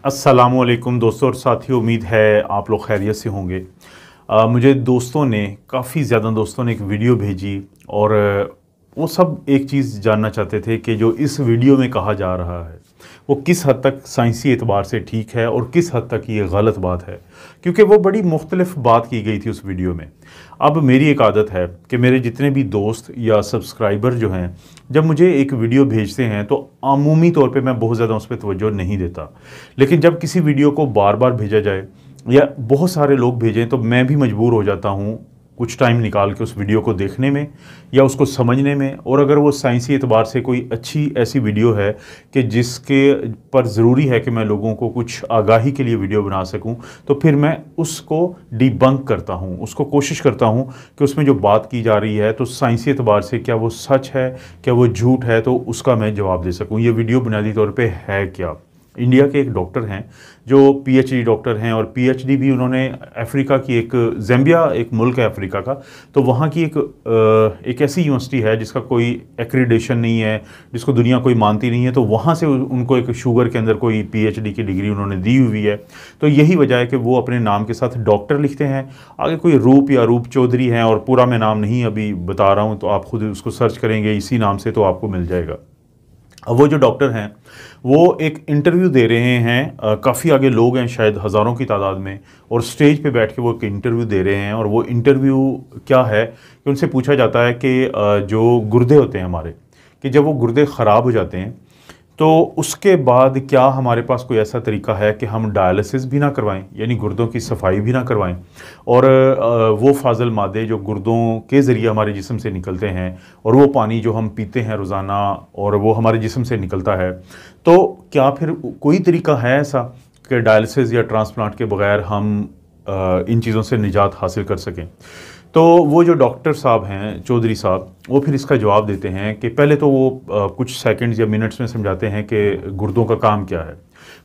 अस्सलामुअलैकुम दोस्तों और साथियों, उम्मीद है आप लोग खैरियत से होंगे। मुझे दोस्तों ने काफ़ी ज़्यादा दोस्तों ने एक वीडियो भेजी और वो सब एक चीज़ जानना चाहते थे कि जो इस वीडियो में कहा जा रहा है वो किस हद तक साइंसी एतबार से ठीक है और किस हद तक ये गलत बात है, क्योंकि वो बड़ी मुख्तलिफ बात की गई थी उस वीडियो में। अब मेरी एक आदत है कि मेरे जितने भी दोस्त या सब्सक्राइबर जो हैं, जब मुझे एक वीडियो भेजते हैं तो आमूमी तौर पे मैं बहुत ज़्यादा उस पर तवज्जो नहीं देता, लेकिन जब किसी वीडियो को बार बार भेजा जाए या बहुत सारे लोग भेजें तो मैं भी मजबूर हो जाता हूँ कुछ टाइम निकाल के उस वीडियो को देखने में या उसको समझने में। और अगर वो साइंसी एतबार से कोई अच्छी ऐसी वीडियो है कि जिसके पर ज़रूरी है कि मैं लोगों को कुछ आगाही के लिए वीडियो बना सकूं, तो फिर मैं उसको डिबंक करता हूं, उसको कोशिश करता हूं कि उसमें जो बात की जा रही है तो साइंसी एतबार से क्या वो सच है, क्या वो झूठ है, तो उसका मैं जवाब दे सकूँ। ये वीडियो बुनियादी तौर पर है क्या। इंडिया के एक डॉक्टर हैं जो पीएचडी डॉक्टर हैं और पीएचडी भी उन्होंने अफ्रीका की एक ज़ैम्बिया, एक मुल्क है अफ्रीका का, तो वहाँ की एक ऐसी यूनिवर्सिटी है जिसका कोई एक्रीडेशन नहीं है, जिसको दुनिया कोई मानती नहीं है, तो वहाँ से उनको एक शुगर के अंदर कोई पीएचडी की डिग्री उन्होंने दी हुई है। तो यही वजह है कि वो अपने नाम के साथ डॉक्टर लिखते हैं, आगे कोई रूप या रूप चौधरी हैं, और पूरा मैं नाम नहीं अभी बता रहा हूँ, तो आप खुद उसको सर्च करेंगे इसी नाम से तो आपको मिल जाएगा। अब वो जो डॉक्टर हैं वो एक इंटरव्यू दे रहे हैं, काफ़ी आगे लोग हैं, शायद हज़ारों की तादाद में, और स्टेज पे बैठ के वो एक इंटरव्यू दे रहे हैं। और वो इंटरव्यू क्या है कि उनसे पूछा जाता है कि जो गुर्दे होते हैं हमारे, कि जब वो गुर्दे ख़राब हो जाते हैं तो उसके बाद क्या हमारे पास कोई ऐसा तरीका है कि हम डायलिसिस भी ना करवाएं, यानी गुर्दों की सफाई भी ना करवाएं, और वो फाजल मादे जो गुर्दों के ज़रिए हमारे जिस्म से निकलते हैं और वो पानी जो हम पीते हैं रोज़ाना और वो हमारे जिस्म से निकलता है, तो क्या फिर कोई तरीका है ऐसा कि डायलिसिस या ट्रांसप्लांट के बगैर हम इन चीज़ों से निजात हासिल कर सकें। तो वो जो डॉक्टर साहब हैं, चौधरी साहब, वो फिर इसका जवाब देते हैं कि पहले तो वो कुछ सेकंड्स या मिनट्स में समझाते हैं कि गुर्दों का काम क्या है।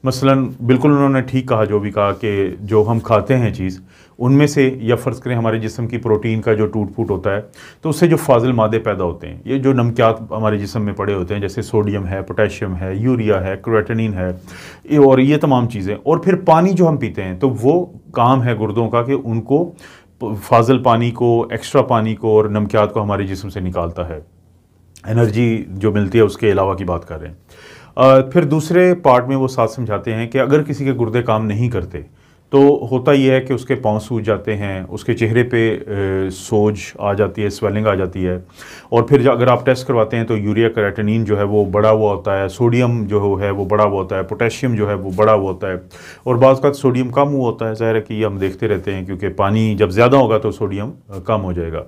मसलन बिल्कुल उन्होंने ठीक कहा, जो भी कहा कि जो हम खाते हैं चीज़, उनमें से या फ़र्ज़ करें हमारे जिस्म की प्रोटीन का जो टूट फूट होता है, तो उससे जो फाजिल मादे पैदा होते हैं, ये जो नमकियात हमारे जिस्म में पड़े होते हैं, जैसे सोडियम है, पोटेशियम है, यूरिया है, क्रिएटिनिन है, और ये तमाम चीज़ें, और फिर पानी जो हम पीते हैं, तो वो काम है गुर्दों का कि उनको फाजल पानी को, एक्स्ट्रा पानी को और नमकियात को हमारे जिस्म से निकालता है। एनर्जी जो मिलती है उसके अलावा की बात कर रहे हैं। फिर दूसरे पार्ट में वो साथ समझाते हैं कि अगर किसी के गुर्दे काम नहीं करते तो होता यह है कि उसके पाँव सूज जाते हैं, उसके चेहरे पे सोज आ जाती है, स्वेलिंग आ जाती है, और फिर अगर आप टेस्ट करवाते हैं तो यूरिया क्रिएटिनिन जो है वो बढ़ा हुआ होता है, सोडियम जो है वो बढ़ा हुआ होता है, पोटेशियम जो है वो बढ़ा हुआ होता है, और बाज़ का सोडियम कम हुआ होता है। ज़ाहिर है कि ये हम देखते रहते हैं, क्योंकि पानी जब ज़्यादा होगा तो सोडियम कम हो जाएगा।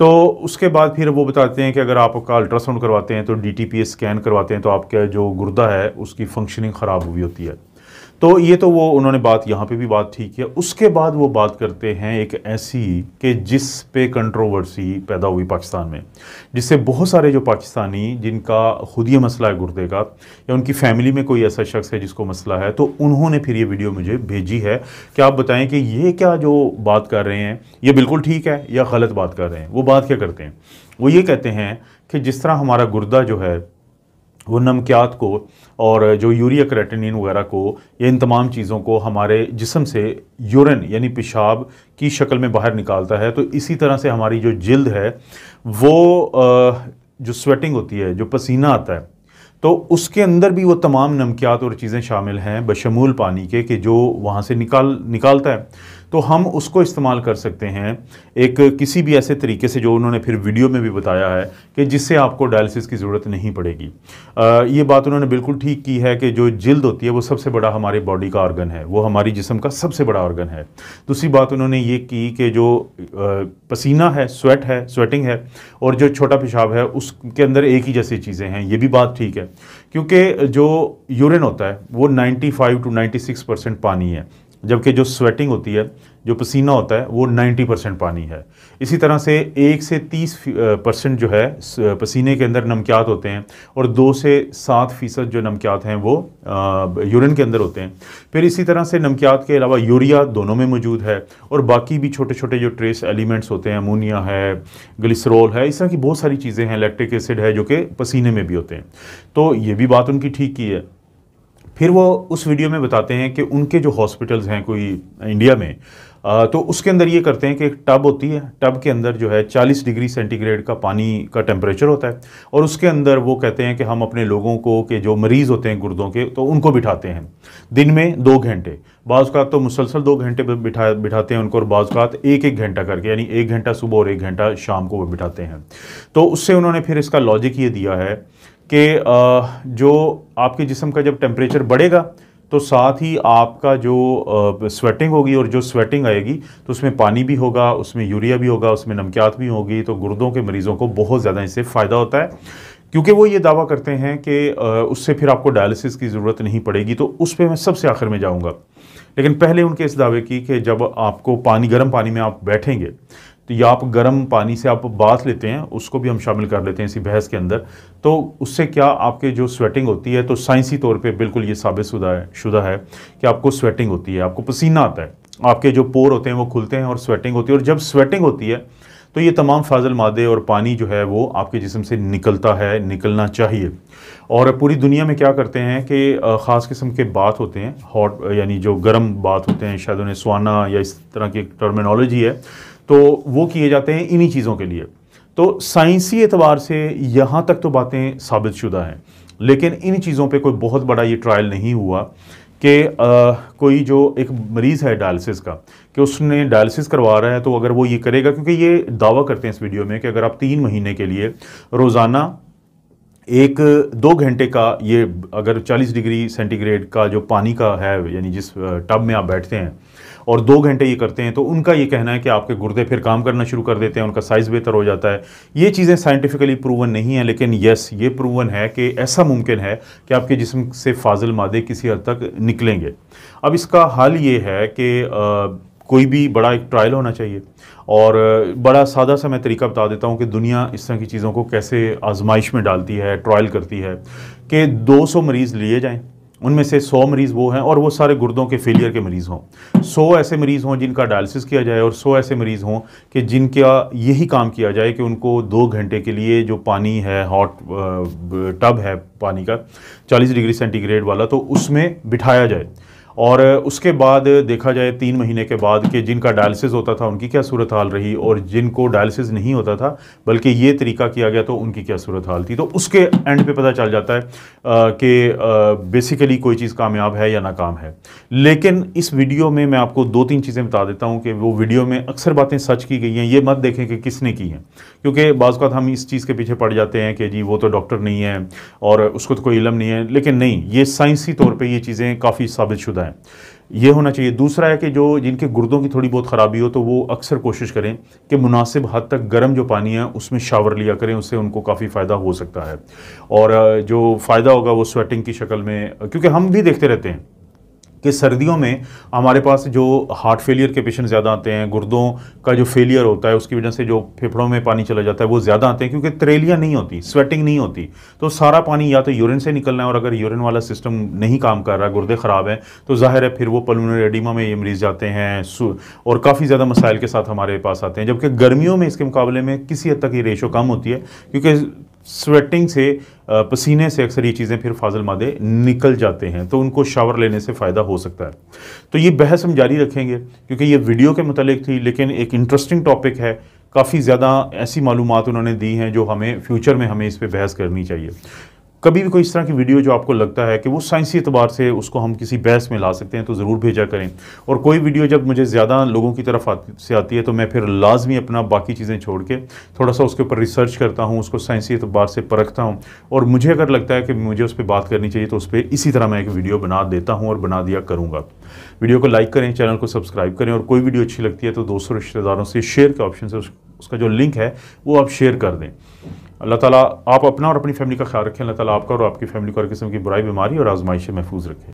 तो उसके बाद फिर वो बताते हैं कि अगर आपका अल्ट्रासाउंड करवाते हैं तो डीटीपीएस स्कैन करवाते हैं तो आपका जो गुर्दा है उसकी फंक्शनिंग ख़राब हुई होती है। तो ये तो वो उन्होंने बात यहाँ पे भी बात ठीक है। उसके बाद वो बात करते हैं एक ऐसी कि जिस पे कंट्रोवर्सी पैदा हुई पाकिस्तान में, जिससे बहुत सारे जो पाकिस्तानी जिनका खुद ये मसला है गुर्दे का, या उनकी फैमिली में कोई ऐसा शख्स है जिसको मसला है, तो उन्होंने फिर ये वीडियो मुझे भेजी है कि आप बताएं कि ये क्या जो बात कर रहे हैं ये बिल्कुल ठीक है या गलत बात कर रहे हैं। वो बात क्या करते हैं, वो ये कहते हैं कि जिस तरह हमारा गुर्दा जो है वो नमकियात को और जो यूरिया क्रिएटिनिन वगैरह को, या इन तमाम चीज़ों को हमारे जिस्म से यूरिन यानी पेशाब की शक्ल में बाहर निकालता है, तो इसी तरह से हमारी जो जिल्द है वो जो स्वेटिंग होती है, जो पसीना आता है, तो उसके अंदर भी वो तमाम नमकियात और चीज़ें शामिल हैं बशमूल पानी के, कि जो वहाँ से निकालता है। तो हम उसको इस्तेमाल कर सकते हैं एक किसी भी ऐसे तरीके से, जो उन्होंने फिर वीडियो में भी बताया है, कि जिससे आपको डायलिसिस की ज़रूरत नहीं पड़ेगी। ये बात उन्होंने बिल्कुल ठीक की है कि जो जिल्द होती है वो सबसे बड़ा हमारे बॉडी का ऑर्गन है, वो हमारी जिस्म का सबसे बड़ा ऑर्गन है। दूसरी बात उन्होंने ये की कि जो पसीना है, स्वेट है, स्वेटिंग है, और जो छोटा पेशाब है उसके अंदर एक ही जैसी चीज़ें हैं, ये भी बात ठीक है, क्योंकि जो यूरिन होता है वो 95 to 96% पानी है, जबकि जो स्वेटिंग होती है, जो पसीना होता है, वो 90% पानी है। इसी तरह से 1 से 30% जो है पसीने के अंदर नमकियात होते हैं, और 2 से 7% जो नमकियात हैं वो यूरिन के अंदर होते हैं। फिर इसी तरह से नमकियात के अलावा यूरिया दोनों में मौजूद है, और बाकी भी छोटे छोटे जो ट्रेस एलिमेंट्स होते हैं, अमोनिया है, ग्लिसरॉल है, इस तरह की बहुत सारी चीज़ें हैं, लैक्टिक एसिड है, जो कि पसीने में भी होते हैं। तो ये भी बात उनकी ठीक की है। फिर वो उस वीडियो में बताते हैं कि उनके जो हॉस्पिटल्स हैं कोई इंडिया में, तो उसके अंदर ये करते हैं कि एक टब होती है, टब के अंदर जो है 40 डिग्री सेंटीग्रेड का पानी का टेम्परेचर होता है, और उसके अंदर वो कहते हैं कि हम अपने लोगों को, के जो मरीज़ होते हैं गुर्दों के, तो उनको बिठाते हैं दिन में 2 घंटे, बाज़ औक़ात तो मुसलसल 2 घंटे बिठाते हैं उनको, और बाज़ औक़ात 1-1 घंटा करके, यानी 1 घंटा सुबह और 1 घंटा शाम को वो बिठाते हैं। तो उससे उन्होंने फिर इसका लॉजिक ये दिया है कि जो आपके जिस्म का जब टेम्परेचर बढ़ेगा तो साथ ही आपका जो स्वेटिंग होगी, और जो स्वेटिंग आएगी तो उसमें पानी भी होगा, उसमें यूरिया भी होगा, उसमें नमकियात भी होगी, तो गुर्दों के मरीज़ों को बहुत ज़्यादा इससे फ़ायदा होता है, क्योंकि वो ये दावा करते हैं कि उससे फिर आपको डायलिसिस की ज़रूरत नहीं पड़ेगी। तो उस पर मैं सबसे आखिर में जाऊँगा, लेकिन पहले उनके इस दावे की कि जब आपको गर्म पानी में आप बैठेंगे तो या आप गर्म पानी से आप बाथ लेते हैं, उसको भी हम शामिल कर लेते हैं इसी बहस के अंदर, तो उससे क्या आपके जो स्वेटिंग होती है, तो साइंसी तौर पे बिल्कुल ये साबित शुदा है कि आपको स्वेटिंग होती है, आपको पसीना आता है, आपके जो पोर होते हैं वो खुलते हैं और स्वेटिंग होती है, और जब स्वेटिंग होती है तो ये तमाम फाजल मादे और पानी जो है वो आपके जिस्म से निकलता है, निकलना चाहिए। और पूरी दुनिया में क्या करते हैं कि ख़ास किस्म के बाथ होते हैं, हॉट यानी जो गर्म बाथ होते हैं, शायद उन्हें स्वाना या इस तरह की टर्मिनोलॉजी है, तो वो किए जाते हैं इन्हीं चीज़ों के लिए। तो साइंसी एतबार से यहाँ तक तो बातें साबित शुदा हैं, लेकिन इन चीज़ों पे कोई बहुत बड़ा ये ट्रायल नहीं हुआ कि कोई जो एक मरीज़ है डायलिसिस का, कि उसने डायलिसिस करवा रहा है, तो अगर वो ये करेगा, क्योंकि ये दावा करते हैं इस वीडियो में कि अगर आप 3 महीने के लिए रोज़ाना 1-2 घंटे का ये अगर 40 डिग्री सेंटीग्रेड का जो पानी का है, यानी जिस टब में आप बैठते हैं, और 2 घंटे ये करते हैं, तो उनका ये कहना है कि आपके गुर्दे फिर काम करना शुरू कर देते हैं, उनका साइज़ बेहतर हो जाता है। ये चीज़ें साइंटिफिकली प्रूवन नहीं है, लेकिन यस, ये प्रूवन है कि ऐसा मुमकिन है कि आपके जिस्म से फाजिल मादे किसी हद तक निकलेंगे। अब इसका हल ये है कि कोई भी बड़ा एक ट्रायल होना चाहिए, और बड़ा सादा सा मैं तरीका बता देता हूँ कि दुनिया इस तरह की चीज़ों को कैसे आजमाइश में डालती है, ट्रायल करती है, कि 200 मरीज़ लिए जाएँ, उनमें से 100 मरीज़ वो हैं और वो सारे गुर्दों के फेलियर के मरीज़ हों, 100 ऐसे मरीज़ हों जिनका डायलिसिस किया जाए, और 100 ऐसे मरीज़ हों कि जिनका यही काम किया जाए कि उनको 2 घंटे के लिए जो पानी है, हॉट टब है पानी का 40 डिग्री सेंटीग्रेड वाला, तो उसमें बिठाया जाए, और उसके बाद देखा जाए 3 महीने के बाद कि जिनका डायलिसिस होता था उनकी क्या सूरत हाल रही, और जिनको डायलिसिस नहीं होता था बल्कि ये तरीका किया गया तो उनकी क्या सूरत हाल थी। तो उसके एंड पे पता चल जाता है कि बेसिकली कोई चीज़ कामयाब है या नाकाम है। लेकिन इस वीडियो में मैं आपको 2-3 चीज़ें बता देता हूँ कि वो वीडियो में अक्सर बातें सच की गई हैं, ये मत देखें कि किसने की हैं, क्योंकि बाज़ औक़ात हम इस चीज़ के पीछे पड़ जाते हैं कि जी वो तो डॉक्टर नहीं है और उसको तो कोई इल्म नहीं है, लेकिन नहीं, ये साइंसी तौर पर ये चीज़ें काफ़ी साबित शुदा है, ये होना चाहिए। दूसरा है कि जो जिनके गुर्दों की थोड़ी बहुत ख़राबी हो, तो वो अक्सर कोशिश करें कि मुनासिब हद तक गर्म जो पानी है उसमें शावर लिया करें, उससे उनको काफ़ी फ़ायदा हो सकता है, और जो फ़ायदा होगा वो स्वेटिंग की शक्ल में, क्योंकि हम भी देखते रहते हैं कि सर्दियों में हमारे पास जो हार्ट फेलियर के पेशेंट ज़्यादा आते हैं, गुर्दों का जो फेलियर होता है उसकी वजह से जो फेफड़ों में पानी चला जाता है वो ज़्यादा आते हैं, क्योंकि त्रेलियाँ नहीं होती, स्वेटिंग नहीं होती, तो सारा पानी या तो यूरिन से निकलना है, और अगर यूरिन वाला सिस्टम नहीं काम कर रहा, गुर्दे ख़राब हैं, तो ज़ाहिर है फिर वो पल्मोनरी एडिमा में ये मरीज़ जाते हैं और काफ़ी ज़्यादा मसाइल के साथ हमारे पास आते हैं। जबकि गर्मियों में इसके मुकाबले में किसी हद तक ये रेशो कम होती है, क्योंकि स्वेटिंग से, पसीने से अक्सर ये चीज़ें फिर फाजिल मादे निकल जाते हैं, तो उनको शावर लेने से फ़ायदा हो सकता है। तो ये बहस हम जारी रखेंगे, क्योंकि ये वीडियो के मुतालिक थी, लेकिन एक इंटरेस्टिंग टॉपिक है, काफ़ी ज़्यादा ऐसी मालूमात उन्होंने दी हैं जो हमें फ्यूचर में हमें इस पर बहस करनी चाहिए। कभी भी कोई इस तरह की वीडियो जो आपको लगता है कि वो साइंसी एतबार से उसको हम किसी बहस में ला सकते हैं, तो ज़रूर भेजा करें। और कोई वीडियो जब मुझे ज़्यादा लोगों की तरफ से आती है, तो मैं फिर लाजमी अपना बाकी चीज़ें छोड़ के थोड़ा सा उसके ऊपर रिसर्च करता हूँ, उसको साइंसी एतबार से परखता हूँ, और मुझे अगर लगता है कि मुझे उस पर बात करनी चाहिए तो उस पर इसी तरह मैं एक वीडियो बना देता हूँ और बना दिया करूँगा। वीडियो को लाइक करें, चैनल को सब्सक्राइब करें, और कोई वीडियो अच्छी लगती है तो दोस्तों रिश्तेदारों से शेयर के ऑप्शन से उसका जो लिंक है वो आप शेयर कर दें। अल्लाह ताला आप अपना और अपनी फैमिली का ख्याल रखें। अल्लाह ताला आपका और आपकी फैमिली को हर किस्म की बुराई, बीमारी और आजमाइश से महफूज रखें।